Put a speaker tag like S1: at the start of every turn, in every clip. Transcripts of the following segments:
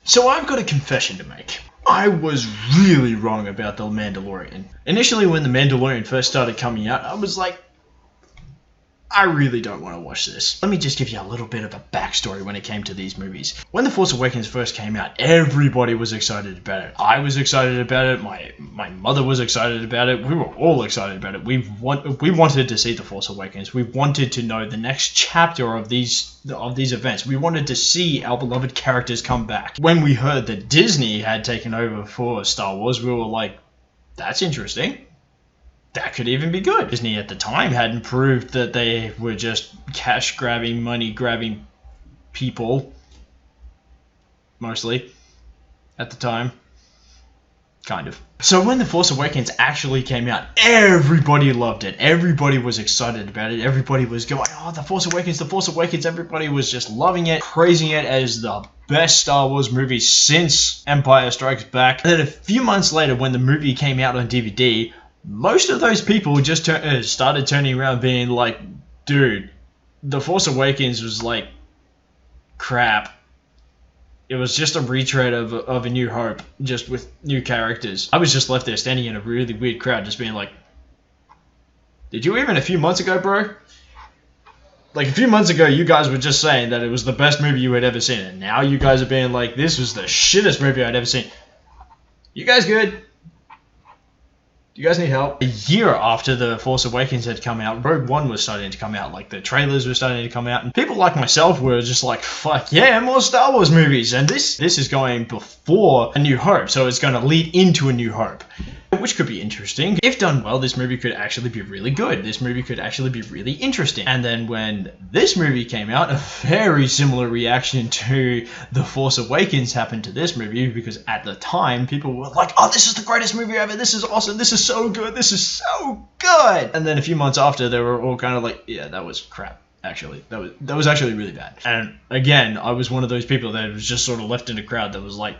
S1: So I've got a confession to make. I was really wrong about The Mandalorian. Initially, when The Mandalorian first started coming out, I was like, I really don't want to watch this. Let me just give you a little bit of a backstory when it came to these movies. When The Force Awakens first came out, everybody was excited about it. I was excited about it. My mother was excited about it. We were all excited about it. We wanted to see The Force Awakens. We wanted to know the next chapter of these events. We wanted to see our beloved characters come back. When we heard that Disney had taken over for Star Wars, we were like, that's interesting. That could even be good. Disney at the time hadn't proved that they were just cash-grabbing, money-grabbing people. Mostly. At the time. Kind of. So when The Force Awakens actually came out, everybody loved it. Everybody was excited about it. Everybody was going, oh, The Force Awakens, The Force Awakens. Everybody was just loving it, praising it as the best Star Wars movie since Empire Strikes Back. And then a few months later, when the movie came out on DVD, most of those people just started turning around being like, dude, The Force Awakens was like crap. It was just a retread of A New Hope, just with new characters. I was just left there standing in a really weird crowd just being like, did you even a few months ago, bro? Like a few months ago, you guys were just saying that it was the best movie you had ever seen. And now you guys are being like, this was the shittest movie I'd ever seen. You guys good? Do you guys need help? A year after The Force Awakens had come out, Rogue One was starting to come out. Like, the trailers were starting to come out. And people like myself were just like, fuck yeah, more Star Wars movies. And this is going before A New Hope. So it's going to lead into A New Hope, which could be interesting. If done well, this movie could actually be really good. This movie could actually be really interesting. And then when this movie came out, a very similar reaction to The Force Awakens happened to this movie, because at the time, people were like, oh, this is the greatest movie ever. This is awesome. This is so good. This is so good. And then a few months after, they were all kind of like, yeah, that was crap. Actually, that was actually really bad. And again, I was one of those people that was just sort of left in a crowd that was like,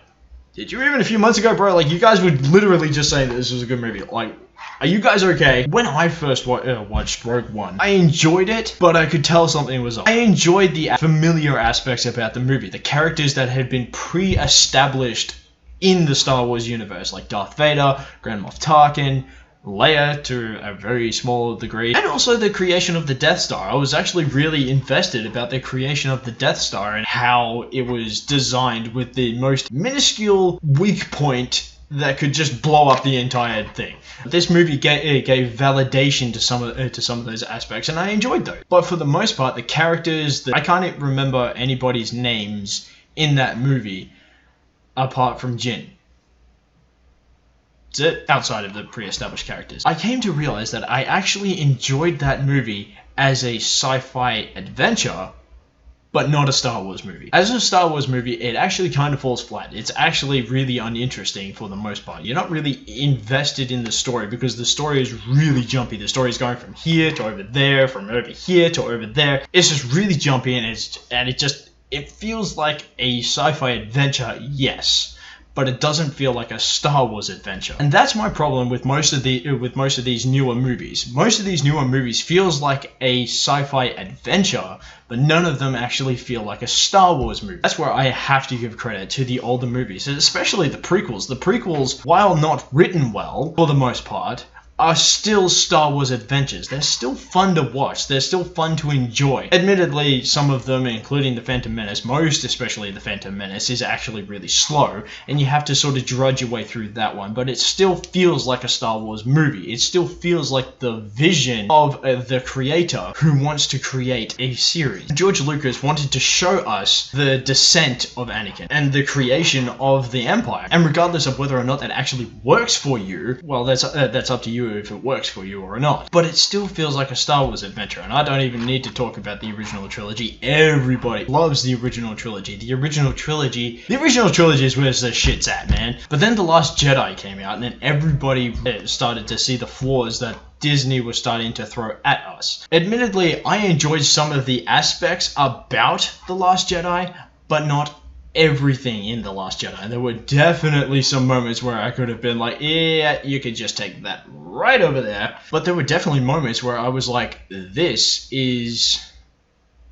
S1: did you even a few months ago, bro? Like, you guys were literally just saying that this was a good movie. Like, are you guys okay? When I first watched Rogue One, I enjoyed it, but I could tell something was off. I enjoyed the familiar aspects about the movie, the characters that had been pre-established in the Star Wars universe, like Darth Vader, Grand Moff Tarkin, Leia to a very small degree, and also the creation of the Death Star. I was actually really invested about the creation of the Death Star and how it was designed with the most minuscule weak point that could just blow up the entire thing. This movie gave validation to some of those aspects, and I enjoyed those. But for the most part, the characters, I can't even remember anybody's names in that movie apart from Jin. Outside of the pre-established characters. I came to realize that I actually enjoyed that movie as a sci-fi adventure, but not a Star Wars movie. As a Star Wars movie, it actually kind of falls flat. It's actually really uninteresting for the most part. You're not really invested in the story because the story is really jumpy. The story is going from here to over there, from over here to over there. It's just really jumpy, and it feels like a sci-fi adventure, yes, but it doesn't feel like a Star Wars adventure. And that's my problem with most of these newer movies. Most of these newer movies feels like a sci-fi adventure, but none of them actually feel like a Star Wars movie. That's where I have to give credit to the older movies, especially the prequels. The prequels, while not written well, for the most part, are still Star Wars adventures. They're still fun to watch. They're still fun to enjoy. Admittedly, some of them, including The Phantom Menace, most especially The Phantom Menace, is actually really slow, and you have to sort of drudge your way through that one, but it still feels like a Star Wars movie. It still feels like the vision of the creator who wants to create a series. George Lucas wanted to show us the descent of Anakin and the creation of the Empire, and regardless of whether or not that actually works for you, well, that's up to you if it works for you or not. But it still feels like a Star Wars adventure, and I don't even need to talk about the original trilogy. Everybody loves the original trilogy. The original trilogy is where the shit's at, man. But then The Last Jedi came out, and then everybody started to see the flaws that Disney was starting to throw at us. Admittedly, I enjoyed some of the aspects about The Last Jedi, but not everything in The Last Jedi. And there were definitely some moments where I could have been like, yeah, you could just take that right over there. But there were definitely moments where I was like, this is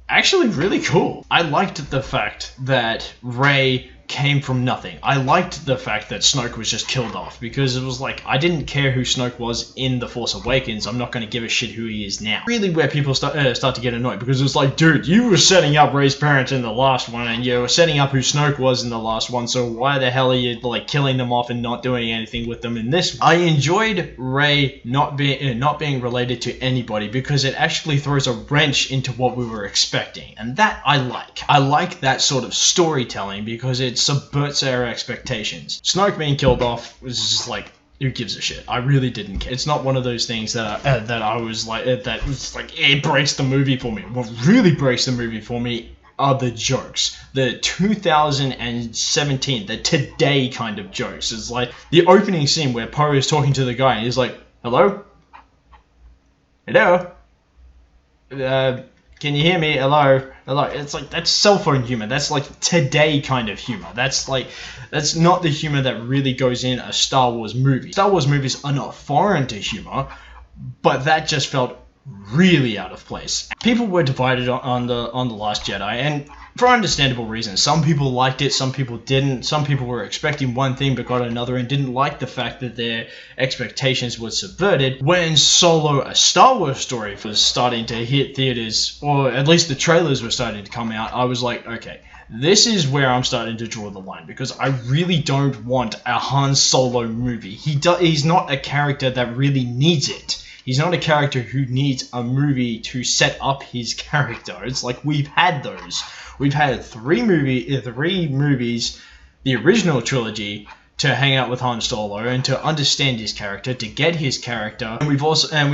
S1: actually really cool. I liked the fact that Rey came from nothing. I liked the fact that Snoke was just killed off, because it was like, I didn't care who Snoke was in The Force Awakens, I'm not going to give a shit who he is now. Really where people start to get annoyed, because it's like, dude, you were setting up Rey's parents in the last one, and you were setting up who Snoke was in the last one, so why the hell are you like killing them off and not doing anything with them in this? I enjoyed Rey not being related to anybody, because it actually throws a wrench into what we were expecting, and that I like. I like that sort of storytelling, because it subverts our expectations. Snoke being killed off was just like, who gives a shit? I really didn't care. It's not one of those things that I was like, that was like, it breaks the movie for me. What really breaks the movie for me are the jokes. The 2017, the today kind of jokes. It's like the opening scene where Poe is talking to the guy and he's like, hello? Hello? Can you hear me? Hello? Hello? It's like, that's cell phone humor. That's like today kind of humor. That's not the humor that really goes in a Star Wars movie. Star Wars movies are not foreign to humor, but that just felt really out of place. People were divided on the Last Jedi, and for understandable reasons. Some people liked it, some people didn't. Some people were expecting one thing but got another and didn't like the fact that their expectations were subverted. When Solo, a Star Wars story, was starting to hit theaters, or at least the trailers were starting to come out, I was like, okay, this is where I'm starting to draw the line, because I really don't want a Han Solo movie. He's not a character that really needs it. He's not a character who needs a movie to set up his character. It's like, we've had those. We've had three movies, the original trilogy, to hang out with Han Solo and to understand his character, to get his character, and we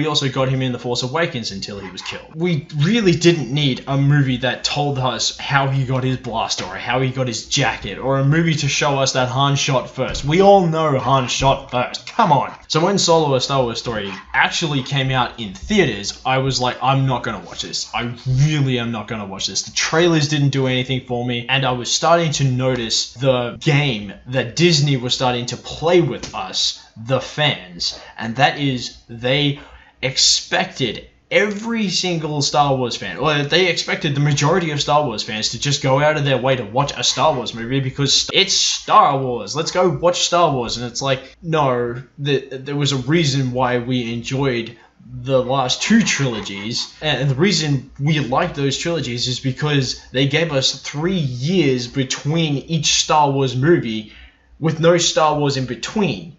S1: also got him in The Force Awakens until he was killed. We really didn't need a movie that told us how he got his blaster or how he got his jacket, or a movie to show us that Han shot first. We all know Han shot first. Come on. So when Solo, a Star Wars Story actually came out in theaters, I was like, I'm not gonna watch this. I really am not gonna watch this. The trailers didn't do anything for me, and I was starting to notice the game that Disney was starting to play with us, the fans, and that is, they expected every single Star Wars fan, or they expected the majority of Star Wars fans to just go out of their way to watch a Star Wars movie because it's Star Wars. Let's go watch Star Wars. And it's like, no, there was a reason why we enjoyed the last two trilogies, and the reason we like those trilogies is because they gave us 3 years between each Star Wars movie with no Star Wars in between.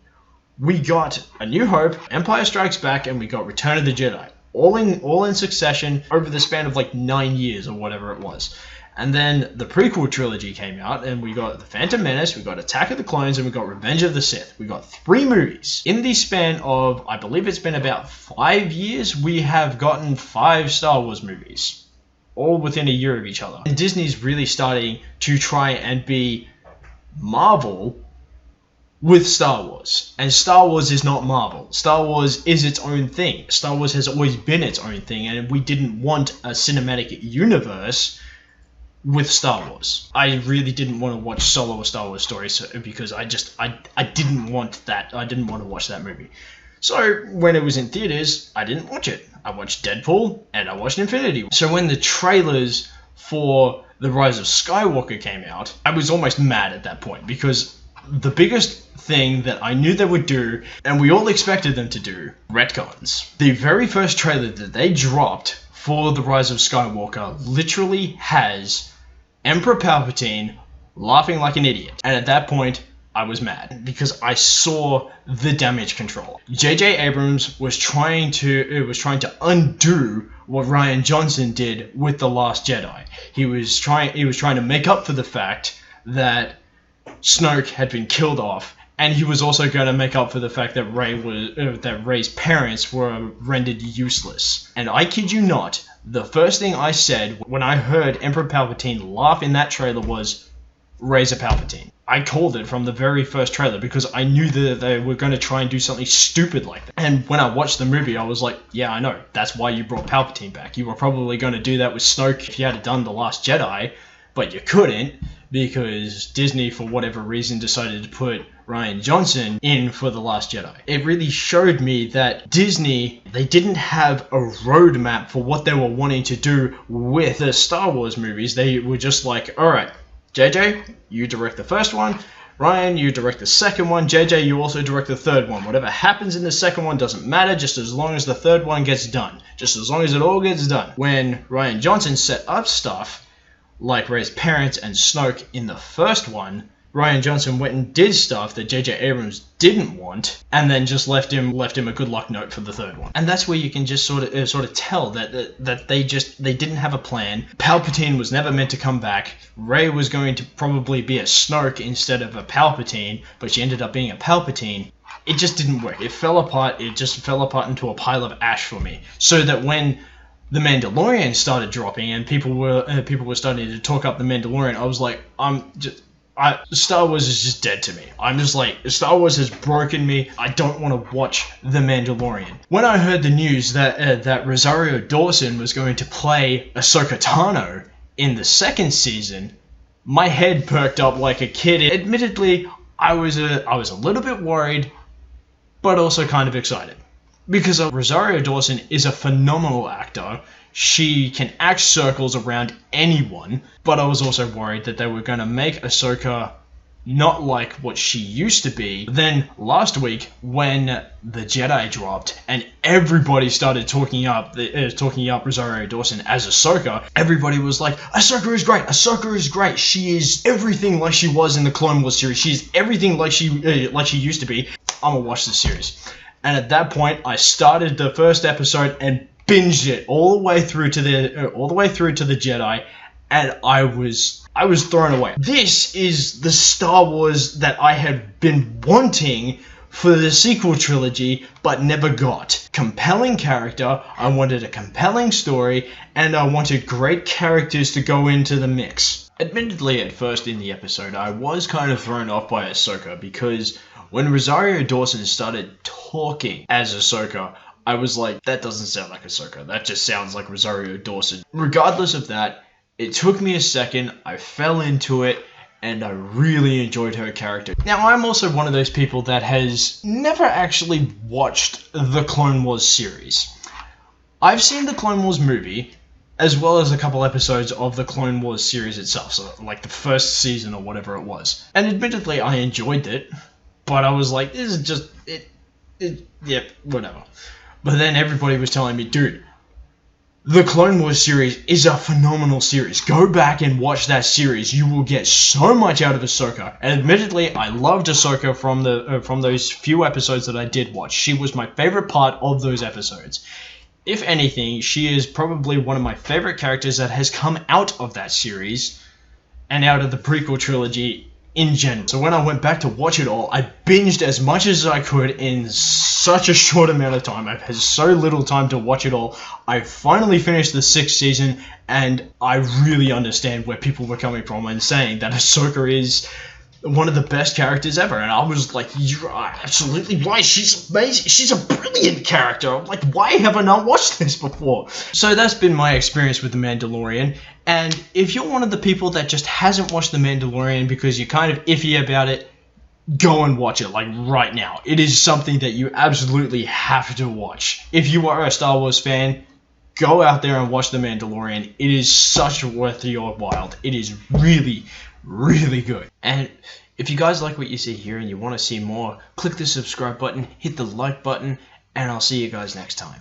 S1: We got A New Hope, Empire Strikes Back, and we got Return of the Jedi, all in succession over the span of like 9 years or whatever it was. And then the prequel trilogy came out, and we got The Phantom Menace, we got Attack of the Clones, and we got Revenge of the Sith. We got 3 movies. In the span of, I believe it's been about 5 years, we have gotten 5 Star Wars movies, all within a year of each other. And Disney's really starting to try and be Marvel with Star Wars. And Star Wars is not Marvel. Star Wars is its own thing. Star Wars has always been its own thing, and we didn't want a cinematic universe with Star Wars. I really didn't want to watch Solo, a Star Wars Story, because I didn't want that. I didn't want to watch that movie. So when it was in theaters, I didn't watch it. I watched Deadpool and I watched Infinity War. So when the trailers for The Rise of Skywalker came out, I was almost mad at that point, because the biggest thing that I knew they would do, and we all expected them to do, retcons. The very first trailer that they dropped for The Rise of Skywalker literally has Emperor Palpatine laughing like an idiot. And at that point, I was mad, because I saw the damage control. J.J. Abrams was trying to undo what Rian Johnson did with The Last Jedi. He was trying to make up for the fact that Snoke had been killed off, and he was also going to make up for the fact that Rey's parents were rendered useless. And I kid you not, the first thing I said when I heard Emperor Palpatine laugh in that trailer was, Rey's a Palpatine. I called it from the very first trailer, because I knew that they were going to try and do something stupid like that. And when I watched the movie, I was like, yeah, I know. That's why you brought Palpatine back. You were probably going to do that with Snoke if you had done The Last Jedi, but you couldn't, because Disney, for whatever reason, decided to put Rian Johnson in for The Last Jedi. It really showed me that Disney, they didn't have a roadmap for what they were wanting to do with the Star Wars movies. They were just like, alright, JJ, you direct the first one. Ryan, you direct the second one. JJ, you also direct the third one. Whatever happens in the second one doesn't matter, just as long as the third one gets done. Just as long as it all gets done. When Ryan Johnson set up stuff, like Rey's parents and Snoke in the first one, Ryan Johnson went and did stuff that J.J. Abrams didn't want, and then just left him a good luck note for the third one. And that's where you can just sort of tell that they didn't have a plan. Palpatine was never meant to come back. Rey was going to probably be a Snoke instead of a Palpatine, but she ended up being a Palpatine. It just didn't work. It fell apart. It just fell apart into a pile of ash for me. So that when The Mandalorian started dropping and people were starting to talk up The Mandalorian, I was like, Star Wars is just dead to me. I'm just like, Star Wars has broken me. I don't want to watch The Mandalorian. When I heard the news that Rosario Dawson was going to play Ahsoka Tano in the second season, my head perked up like a kid. Admittedly, I was a little bit worried, but also kind of excited. Because Rosario Dawson is a phenomenal actor. She can act circles around anyone, but I was also worried that they were going to make Ahsoka not like what she used to be. Then last week, when The Jedi dropped and everybody started talking up Rosario Dawson as Ahsoka, everybody was like, Ahsoka is great, Ahsoka is great. She is everything like she was in the Clone Wars series. She's everything like she used to be. I'm gonna watch the series. And at that point, I started the first episode and binged it all the way through to the Jedi, and I was thrown away. This is the Star Wars that I had been wanting for the sequel trilogy, but never got. Compelling character, I wanted a compelling story, and I wanted great characters to go into the mix. Admittedly, at first in the episode, I was kind of thrown off by Ahsoka, because when Rosario Dawson started talking as Ahsoka, I was like, that doesn't sound like Ahsoka. That just sounds like Rosario Dawson. Regardless of that, it took me a second, I fell into it, and I really enjoyed her character. Now, I'm also one of those people that has never actually watched the Clone Wars series. I've seen the Clone Wars movie, as well as a couple episodes of the Clone Wars series itself, so like the first season or whatever it was. And admittedly, I enjoyed it, but I was like, this is just, yeah, whatever. But then everybody was telling me, dude, the Clone Wars series is a phenomenal series. Go back and watch that series. You will get so much out of Ahsoka. And admittedly, I loved Ahsoka from those few episodes that I did watch. She was my favorite part of those episodes. If anything, she is probably one of my favorite characters that has come out of that series and out of the prequel trilogy in general. So when I went back to watch it all, I binged as much as I could in such a short amount of time. I've had so little time to watch it all. I finally finished the 6th season, and I really understand where people were coming from and saying that Ahsoka is one of the best characters ever. And I was like, you're absolutely right. She's amazing. She's a brilliant character. I'm like, why have I not watched this before? So that's been my experience with The Mandalorian. And if you're one of the people that just hasn't watched The Mandalorian because you're kind of iffy about it, go and watch it, like right now. It is something that you absolutely have to watch. If you are a Star Wars fan, go out there and watch The Mandalorian. It is such worth your while. It is really, really good. And if you guys like what you see here and you want to see more, click the subscribe button, hit the like button, and I'll see you guys next time.